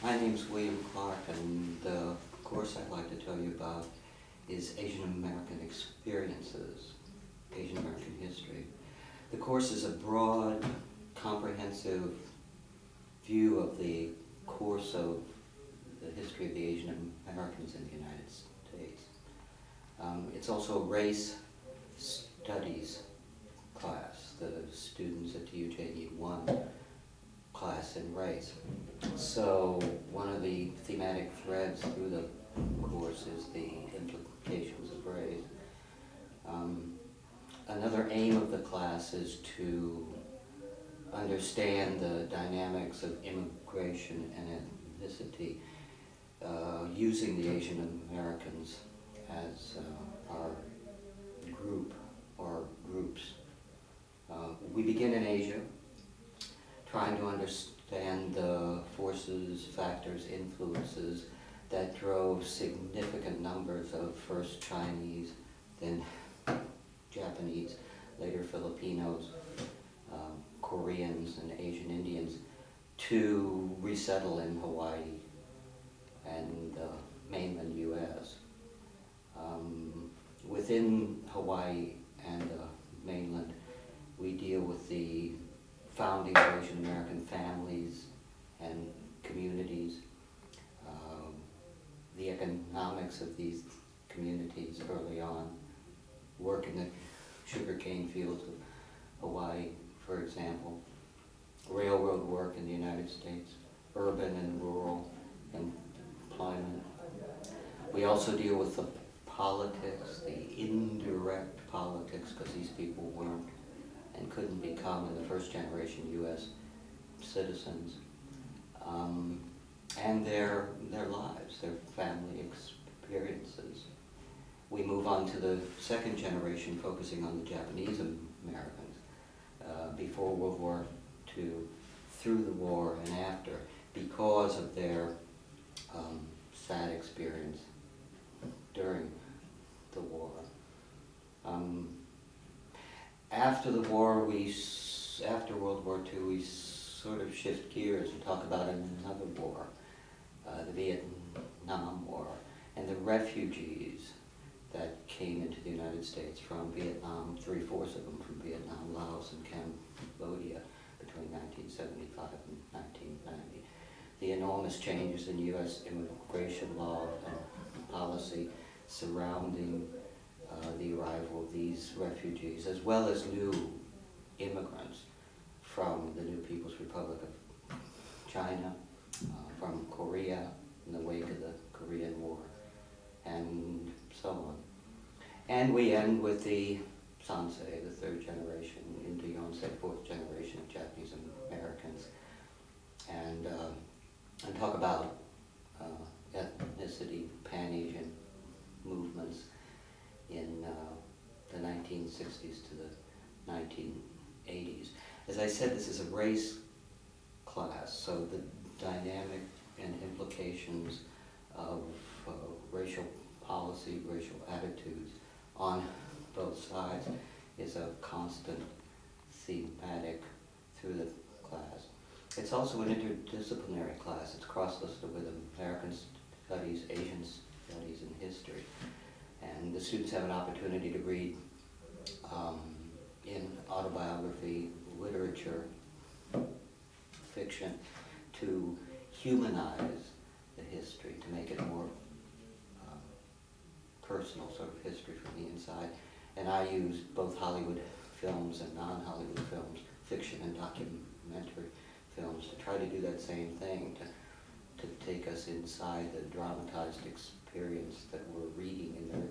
My name's William Clark, and the course I'd like to tell you about is Asian American Experiences, Asian American History. The course is a broad, comprehensive view of the course of the history of the Asian Americans in the United States. It's also a race studies class. The students at TUJ need one class in race. So one of the thematic threads through the course is the implications of race. Another aim of the class is to understand the dynamics of immigration and ethnicity using the Asian Americans as our group or groups. We begin in Asia, trying to understand the forces, factors, influences that drove significant numbers of first Chinese, then Japanese, later Filipinos, Koreans, and Asian Indians to resettle in Hawaii and the mainland U.S. Within Hawaii and the mainland, we deal with the founding of Asian American families and communities, the economics of these communities early on, work in the sugarcane fields of Hawaii, for example, railroad work in the United States, urban and rural employment. We also deal with the politics, the indirect politics, because these people weren't and couldn't become in the first generation U.S. citizens, and their lives, their family experiences. We move on to the second generation, focusing on the Japanese Americans, before World War II, through the war, and after, because of their sad experience during the war. After the war, after World War II, we sort of shift gears and talk about another war, the Vietnam War, and the refugees that came into the United States from Vietnam, 3/4 of them from Vietnam, Laos, and Cambodia between 1975 and 1990. The enormous changes in U.S. immigration law and policy surrounding the arrival of these refugees, as well as new immigrants from the new People's Republic of China, from Korea in the wake of the Korean War, and so on. And we end with the Sansei, the third generation, into Yonsei, fourth generation of Japanese Americans, and talk about ethnicity, Pan-Asian movements in the 1960s to the 1980s. As I said, this is a race class, so the dynamic and implications of racial policy, racial attitudes on both sides is a constant thematic through the class. It's also an interdisciplinary class. It's cross-listed with American Studies, Asian Studies, and History. And the students have an opportunity to read in autobiography, literature, fiction, to humanize the history, to make it more personal, sort of history from the inside. And I use both Hollywood films and non-Hollywood films, fiction and documentary films, to try to do that same thing, to take us inside the dramatized experience that we're reading in their